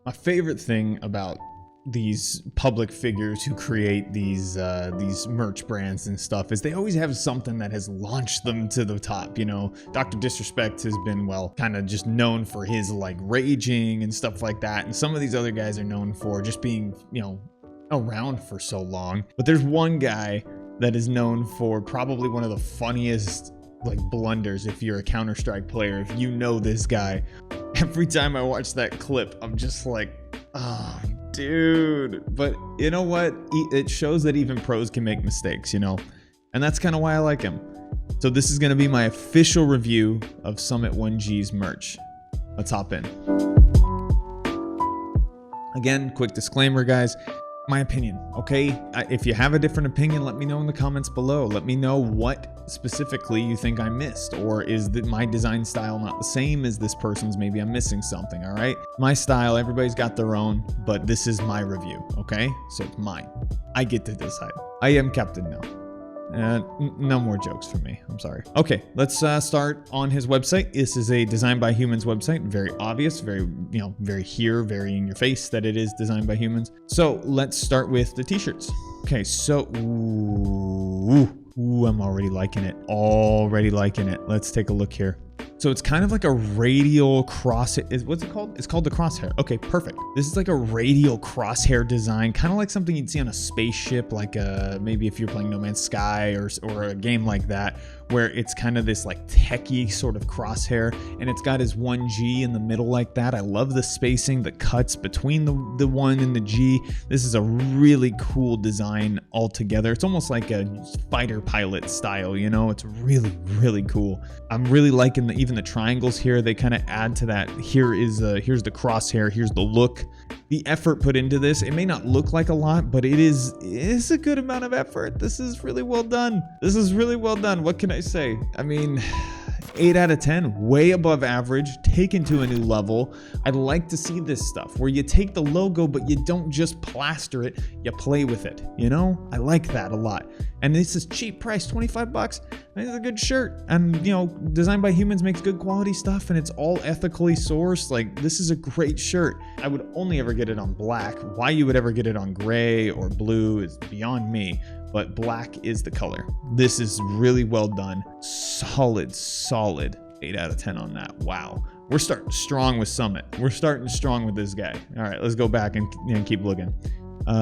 My favorite thing about these public figures who create these merch brands and stuff is they always have something that has launched them to the top. You know, Dr. Disrespect has been, well, kind of just known for his like raging and stuff like that, and some of these other guys are known for just being, you know, around for so long. But there's one guy that is known for probably one of the funniest like blunders. If you're a Counter-Strike player, if you know this guy, every time I watch that clip, I'm just like, oh, dude. But you know what? It shows that even pros can make mistakes, you know? And that's kind of why I like him. So this is going to be my official review of Summit 1G's merch. Let's hop in. Again, quick disclaimer, guys. My opinion, okay? If you have a different opinion, let me know in the comments below. Let me know what specifically you think I missed, or is my design style not the same as this person's? Maybe I'm missing something, all right? My style, everybody's got their own, but this is my review, okay? So it's mine. I get to decide. I am captain now. No more jokes from me. I'm sorry. Okay, let's start on his website. This is a Designed by Humans website. Very obvious, very, you know, very in your face that it is designed by humans. So let's start with the t-shirts. Okay, so ooh, I'm already liking it. Already liking it. Let's take a look here. So it's kind of like a radial crosshair. What's it called? It's called the crosshair. Okay, perfect. This is like a radial crosshair design, kind of like something you'd see on a spaceship, like maybe if you're playing No Man's Sky or a game like that, where it's kind of this like techie sort of crosshair, and it's got his 1G in the middle like that. I love the spacing, the cuts between the 1 and the G. This is a really cool design altogether. It's almost like a fighter pilot style, you know? It's really, really cool. I'm really liking even the triangles here. They kind of add to that. Here's the crosshair. Here's the look. The effort put into this, it may not look like a lot, but it's a good amount of effort. This is really well done. This is really well done. What can I say? I mean, 8 out of 10, way above average, taken to a new level. I'd like to see this stuff where you take the logo, but you don't just plaster it, you play with it, you know? I like that a lot. And this is cheap price, 25 bucks. It's a good shirt. And, you know, Designed by Humans makes good quality stuff, and it's all ethically sourced. Like, this is a great shirt. I would only ever get it on black. Why you would ever get it on gray or blue is beyond me, but black is the color. This is really well done. Solid 8 out of 10 on that. Wow. We're starting strong with Summit. We're starting strong with this guy. All right, let's go back and keep looking.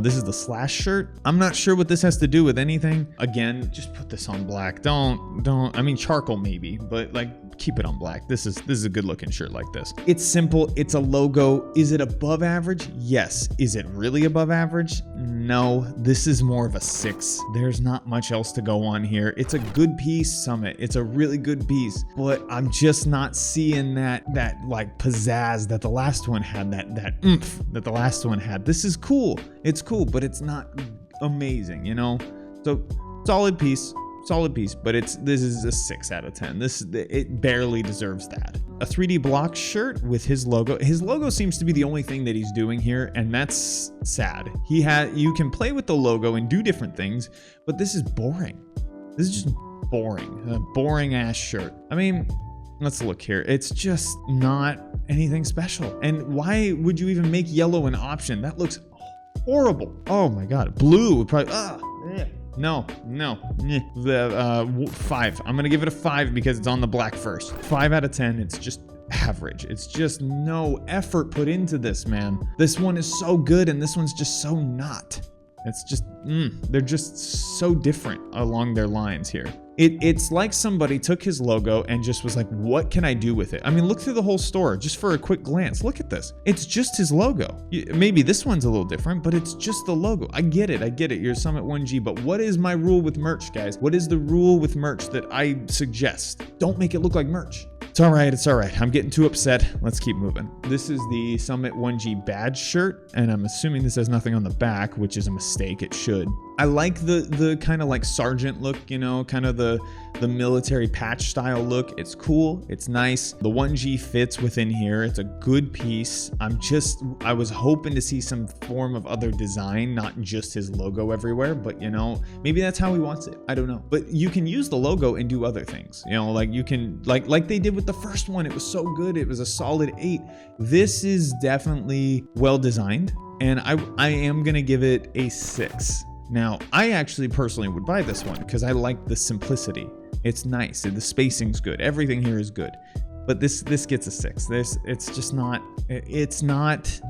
This is the Slash shirt. I'm not sure what this has to do with anything. Again, just put this on black. Don't, I mean, charcoal maybe, but like, keep it on black. This is a good looking shirt like this. It's simple. It's a logo. Is it above average? Yes. Is it really above average? No. This is more of a 6. There's not much else to go on here. It's a good piece, Summit. It's a really good piece, but I'm just not seeing that like pizzazz that the last one had, that oomph that the last one had. This is cool. It's cool, but it's not amazing, you know? So solid piece, but this is a 6 out of 10. It barely deserves that. A 3D Block shirt with his logo. His logo seems to be the only thing that he's doing here, and that's sad. You can play with the logo and do different things, but this is boring. This is just boring. A boring ass shirt. I mean, let's look here. It's just not anything special. And why would you even make yellow an option? That looks horrible. Oh my god. Blue would probably no. The 5. I'm gonna give it a 5 because it's on the black first. 5 out of 10. It's just average. It's just no effort put into this, man. This one is so good and this one's just so not. It's just they're just so different along their lines here. It's like somebody took his logo and just was like, what can I do with it? I mean, look through the whole store just for a quick glance. Look at this. It's just his logo. Maybe this one's a little different, but it's just the logo. I get it. You're Summit 1G, but what is my rule with merch, guys? What is the rule with merch that I suggest? Don't make it look like merch. It's all right. I'm getting too upset. Let's keep moving. This is the Summit 1G badge shirt, and I'm assuming this has nothing on the back, which is a mistake. It should. I like the kind of like sergeant look, you know, kind of the military patch style look. It's cool. It's nice. The 1G fits within here. It's a good piece. I was hoping to see some form of other design, not just his logo everywhere, but you know, maybe that's how he wants it. I don't know. But you can use the logo and do other things. You know, like you can, like they did with the first one. It was so good. It was a solid 8. This is definitely well designed, and I am going to give it a 6. Now, I actually personally would buy this one because I like the simplicity. It's nice, and the spacing's good. Everything here is good. But this gets a 6. It's not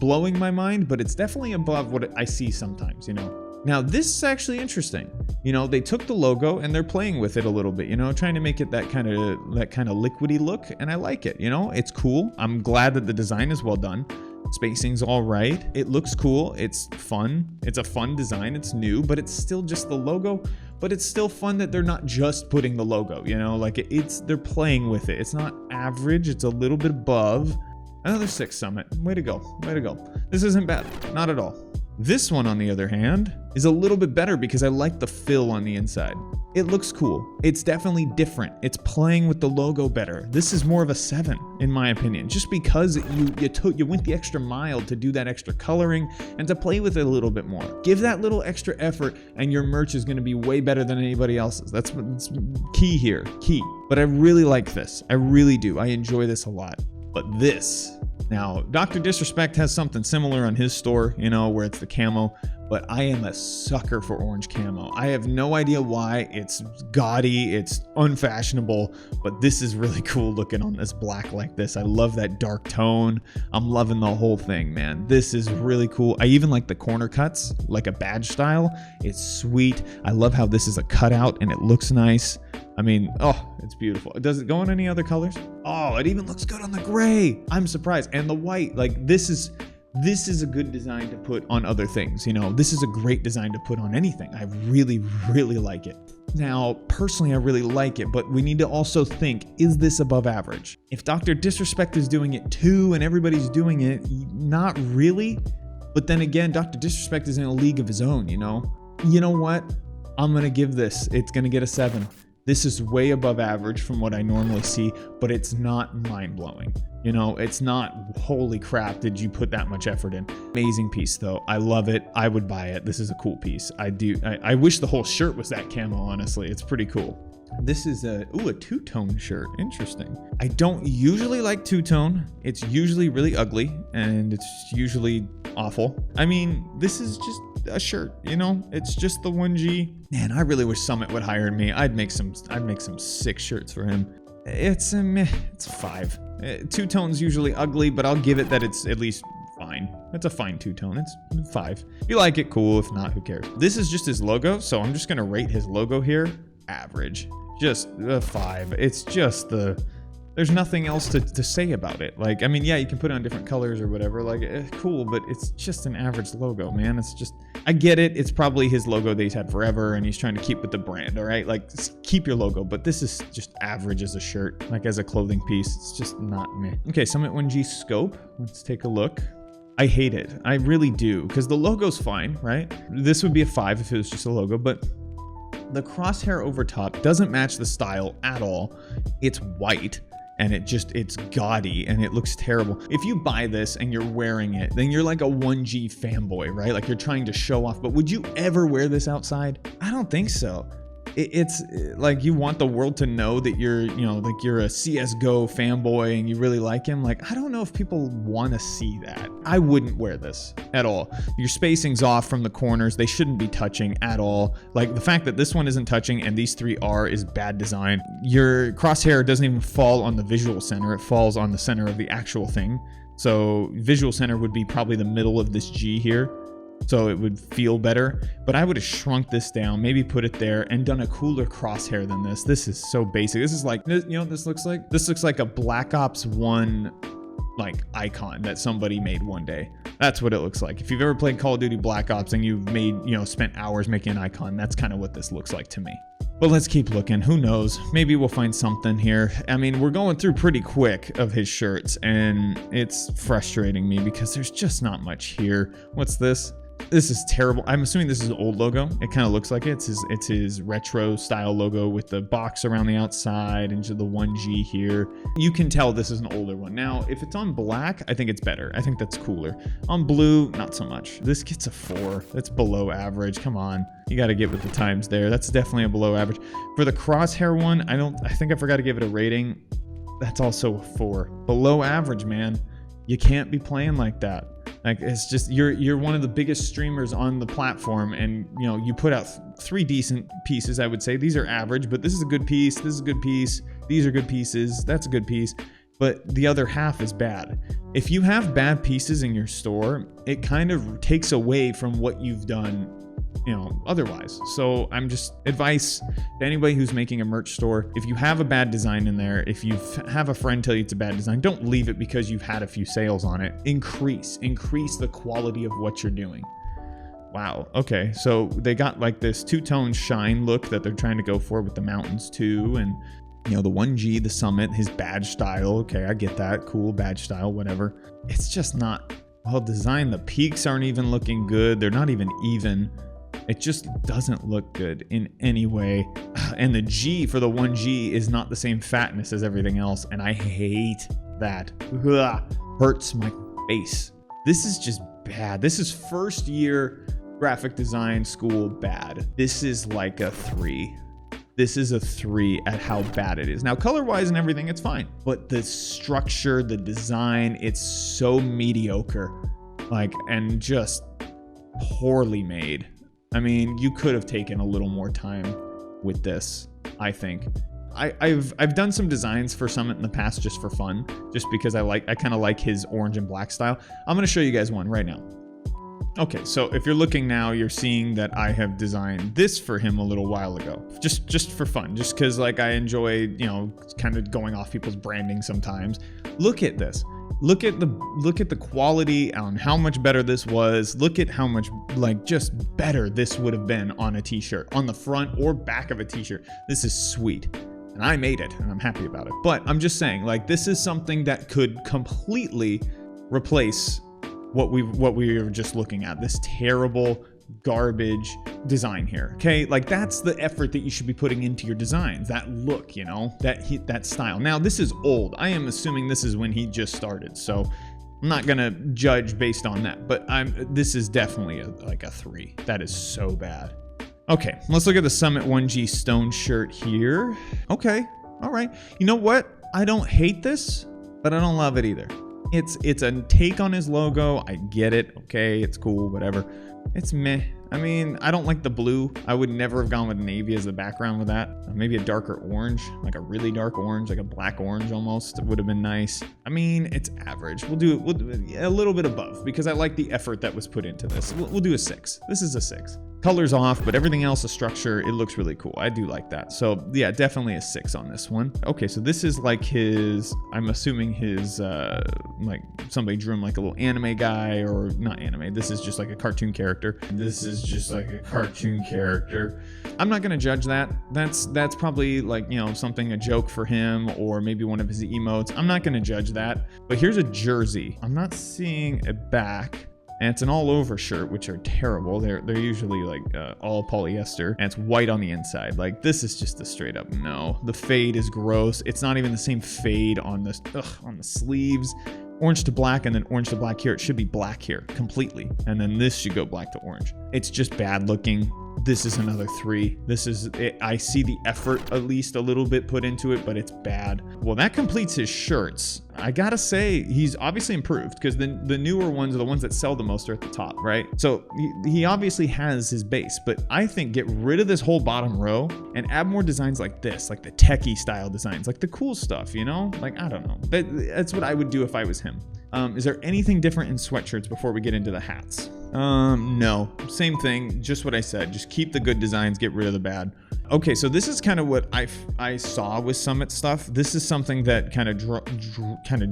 blowing my mind, but it's definitely above what I see sometimes, you know. Now, this is actually interesting. You know, they took the logo and they're playing with it a little bit, you know, trying to make it that kind of liquidy look, and I like it, you know. It's cool. I'm glad that the design is well done. Spacing's all right. It looks cool. It's fun. It's a fun design. It's new, but it's still just the logo. But it's still fun that they're not just putting the logo, you know, like they're playing with it. It's not average. It's a little bit above. Another 6 Summit. Way to go. Way to go. This isn't bad. Not at all. This one, on the other hand, is a little bit better because I like the fill on the inside. It looks cool. It's definitely different. It's playing with the logo better. This is more of a 7, in my opinion, just because you went the extra mile to do that extra coloring and to play with it a little bit more. Give that little extra effort, and your merch is going to be way better than anybody else's. That's what's key here. Key. But I really like this. I really do. I enjoy this a lot. But this. Now, Dr. Disrespect has something similar on his store, you know, where it's the camo, but I am a sucker for orange camo. I have no idea why. It's gaudy, it's unfashionable, but this is really cool looking on this black like this. I love that dark tone. I'm loving the whole thing, man. This is really cool. I even like the corner cuts, like a badge style. It's sweet. I love how this is a cutout and it looks nice. I mean, oh, it's beautiful. Does it go in any other colors? Oh, it even looks good on the gray. I'm surprised. And the white, like this is a good design to put on other things. You know, this is a great design to put on anything. I really, really like it. Now, personally, I really like it, but we need to also think, is this above average? If Dr. Disrespect is doing it too and everybody's doing it, not really. But then again, Dr. Disrespect is in a league of his own, you know? You know what? I'm going to give this. It's going to get a 7. This is way above average from what I normally see, but it's not mind-blowing. You know, it's not, holy crap, did you put that much effort in? Amazing piece, though. I love it. I would buy it. This is a cool piece. I wish the whole shirt was that camo, honestly. It's pretty cool. This is a two-tone shirt. Interesting. I don't usually like two-tone. It's usually really ugly, and it's usually awful. I mean, this is just a shirt, you know? It's just the 1G. Man, I really wish Summit would hire me. I'd make some sick shirts for him. It's a meh. It's 5. Two-tone's usually ugly, but I'll give it that it's at least fine. It's a fine two-tone. It's 5. If you like it, cool. If not, who cares? This is just his logo, so I'm just gonna rate his logo here. Average. Just a 5. It's just there's nothing else to say about it. Like, I mean, yeah, you can put it on different colors or whatever, like, cool, but it's just an average logo, man. It's just, I get it. It's probably his logo that he's had forever and he's trying to keep with the brand, all right? Like, keep your logo, but this is just average as a shirt, like as a clothing piece. It's just not me. Okay, Summit 1G scope. Let's take a look. I hate it. I really do, because the logo's fine, right? This would be a 5 if it was just a logo, but the crosshair over top doesn't match the style at all. It's white. And it's gaudy and it looks terrible. If you buy this and you're wearing it, then you're like a 1G fanboy, right? Like you're trying to show off, but would you ever wear this outside? I don't think so. It's like you want the world to know that you're a CSGO fanboy and you really like him. Like, I don't know if people want to see that. I wouldn't wear this at all. Your spacing's off from the corners. They shouldn't be touching at all. Like the fact that this one isn't touching and these 3 are is bad design. Your crosshair doesn't even fall on the visual center. It falls on the center of the actual thing. So visual center would be probably the middle of this G here. So it would feel better, but I would have shrunk this down, maybe put it there and done a cooler crosshair than this. This is so basic. This is like, you know what this looks like? This looks like a Black Ops 1 like icon that somebody made one day. That's what it looks like. If you've ever played Call of Duty Black Ops and you've made, spent hours making an icon, that's kind of what this looks like to me. But let's keep looking. Who knows? Maybe we'll find something here. I mean, we're going through pretty quick of his shirts and it's frustrating me because there's just not much here. What's this? This is terrible. I'm assuming this is an old logo. It kind of looks like it. It's his retro style logo with the box around the outside and the 1G here. You can tell this is an older one. Now, if it's on black, I think it's better. I think that's cooler. On blue, not so much. This gets a 4. That's below average. Come on. You got to get with the times there. That's definitely a below average. For the crosshair one, I think I forgot to give it a rating. That's also a 4. Below average, man. You can't be playing like that. Like, it's just, you're one of the biggest streamers on the platform, and you know, you put out 3 decent pieces, I would say. These are average, but this is a good piece, this is a good piece, these are good pieces, that's a good piece, but the other half is bad. If you have bad pieces in your store, it kind of takes away from what you've done, you know, otherwise. So I'm just advice to anybody who's making a merch store. If you have a bad design in there, if you have a friend tell you it's a bad design, don't leave it because you've had a few sales on it. Increase the quality of what you're doing. Wow. Okay. So they got like this two-tone shine look that they're trying to go for with the mountains too. And you know, the 1G, the summit, his badge style. Okay. I get that. Cool badge style, whatever. It's just not well designed. The peaks aren't even looking good. They're not even even. It just doesn't look good in any way. And the G for the 1G is not the same fatness as everything else. And I hate that. Ugh, hurts my face. This is just bad. This is first year graphic design school bad. This is like a 3. This is a 3 at how bad it is. Now, color-wise and everything, it's fine. But the structure, the design, it's so mediocre. Like, and just poorly made. I mean, you could have taken a little more time with this, I think. I've done some designs for Summit in the past just for fun, just because I kind of like his orange and black style. I'm going to show you guys one right now. Okay, so if you're looking now, you're seeing that I have designed this for him a little while ago, just for fun, just because like I enjoy, you know, kind of going off people's branding sometimes. Look at this. Look at the quality on how much better this was. Look at how much like just better this would have been on a t-shirt, on the front or back of a t-shirt. This is sweet. And I made it and I'm happy about it. But I'm just saying, like, this is something that could completely replace what we were just looking at. This terrible garbage design here. Okay, like that's the effort that you should be putting into your designs. That look, you know, that style. Now this is old. I am assuming this is when he just started, so I'm not gonna judge based on that. But this is definitely like a 3. That is so bad. Okay, let's look at the Summit 1G Stone shirt here. Okay, all right. You know what? I don't hate this, but I don't love it either. It's a take on his logo. I get it. Okay, it's cool, whatever. It's meh. I mean, I don't like the blue. I would never have gone with navy as the background with that. Maybe a darker orange, like a really dark orange, like a black orange almost. It would have been nice. I mean, it's average. We'll do a little bit above because I like the effort that was put into this. We'll do a 6. This is a 6. Color's off, but everything else, the structure, it looks really cool. I do like that. So yeah, definitely a 6 on this one. Okay, so this is like his, I'm assuming his, like somebody drew him like a little anime guy, or not anime. This is just like a cartoon character. This is just like a cartoon character. I'm not gonna judge that. That's probably like, you know, something, a joke for him, or maybe one of his emotes. I'm not gonna judge that. But here's a jersey. I'm not seeing a back. And it's an all-over shirt, which are terrible. They're usually like all polyester, and it's white on the inside. Like, this is just a straight up no. The fade is gross. It's not even the same fade on the sleeves. Orange to black, and then orange to black here. It should be black here completely, and then this should go black to orange. It's just bad looking. This is another 3. This is it. I see the effort at least a little bit put into it, but it's bad. Well, that completes his shirts. I gotta say, he's obviously improved, because the newer ones are the ones that sell the most are at the top, right? So he obviously has his base, but I think get rid of this whole bottom row and add more designs like this, like the techie style designs, like the cool stuff, you know? Like, I don't know. That's what I would do if I was him. Is there anything different in sweatshirts before we get into the hats? No, same thing, just what I said. Just keep the good designs, get rid of the bad. Okay, so this is kind of what I saw with Summit stuff. This is something that kind of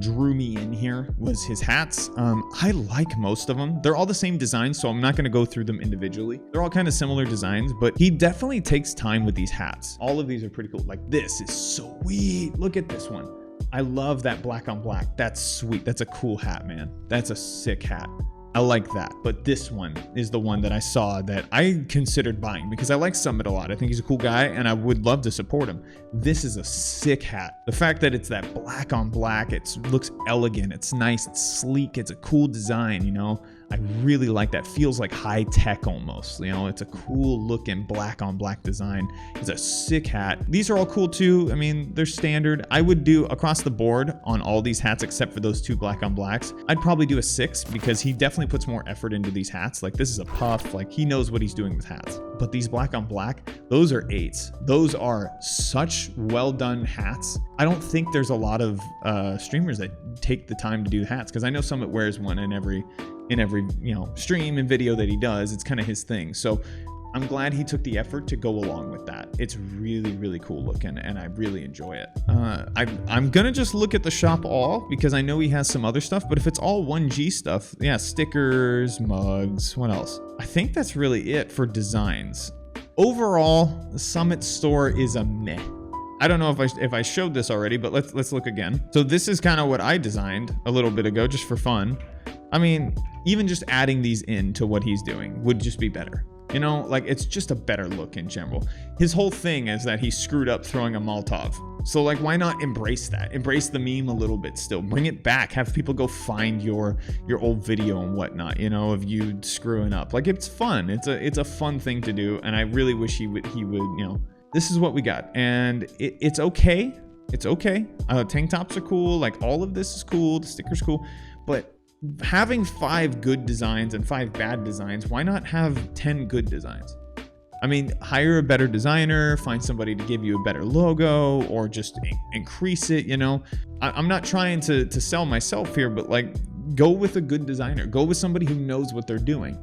drew me in here, was his hats. I like most of them. They're all the same design, so I'm not going to go through them individually. They're all kind of similar designs, but he definitely takes time with these hats. All of these are pretty cool. Like, this is sweet. Look at this one. I love that black on black. That's sweet. That's a cool hat, man. That's a sick hat. I like that. But this one is the one that I saw that I considered buying because I like Summit a lot. I think he's a cool guy and I would love to support him. This is a sick hat. The fact that it's that black on black, it looks elegant, it's nice, it's sleek, it's a cool design, you know? I really like that. Feels like high tech almost, you know? It's a cool looking black on black design. It's a sick hat. These are all cool too. I mean, they're standard. I would do across the board on all these hats except for those 2 black on blacks. I'd probably do a 6 because he definitely puts more effort into these hats. Like this is a puff, like he knows what he's doing with hats. But these black on black, those are 8s. Those are such well done hats. I don't think there's a lot of streamers that take the time to do hats because I know Summit wears one in every you know stream and video that he does. It's kind of his thing. So I'm glad he took the effort to go along with that. It's really cool looking and I really enjoy it. I'm gonna just look at the shop all because I know he has some other stuff, but if it's all 1G stuff, yeah, stickers, mugs, what else? I think that's really it for designs. Overall, the Summit store is a meh. I don't know if I showed this already, but let's look again. So this is kind of what I designed a little bit ago just for fun. I mean, even just adding these in to what he's doing would just be better. You know, like it's just a better look in general. His whole thing is that he screwed up throwing a Molotov. So like, why not embrace that? Embrace the meme a little bit still. Bring it back. Have people go find your old video and whatnot, you know, of you screwing up. Like it's fun. It's a fun thing to do. And I really wish he would, you know, this is what we got. And it's okay. It's okay. Tank tops are cool. Like all of this is cool. The sticker's cool. But having 5 good designs and 5 bad designs, why not have 10 good designs? I mean, hire a better designer, find somebody to give you a better logo, or just increase it, you know? I'm not trying to sell myself here, but like, go with a good designer. Go with somebody who knows what they're doing.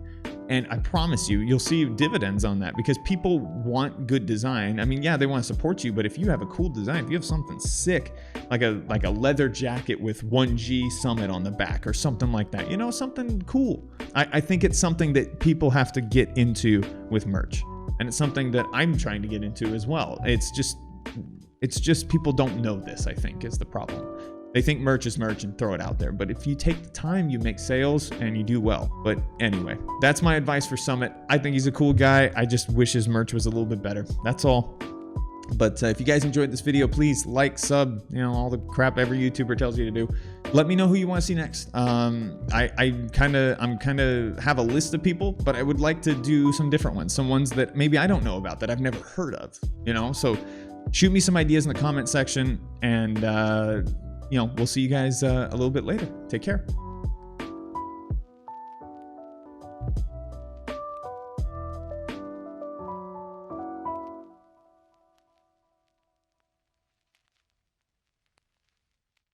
And I promise you, you'll see dividends on that because people want good design. I mean, yeah, they want to support you, but if you have a cool design, if you have something sick, like a leather jacket with 1G Summit on the back or something like that, you know, something cool. I think it's something that people have to get into with merch. And it's something that I'm trying to get into as well. It's just people don't know this, I think, is the problem. They think merch is merch and throw it out there. But if you take the time, you make sales and you do well. But anyway, that's my advice for Summit. I think he's a cool guy. I just wish his merch was a little bit better. That's all. But if you guys enjoyed this video, please like, sub, you know, all the crap every YouTuber tells you to do. Let me know who you want to see next. I'm kind of have a list of people, but I would like to do some different ones. Some ones that maybe I don't know about that I've never heard of, you know? So shoot me some ideas in the comment section and, you know, we'll see you guys a little bit later. Take care.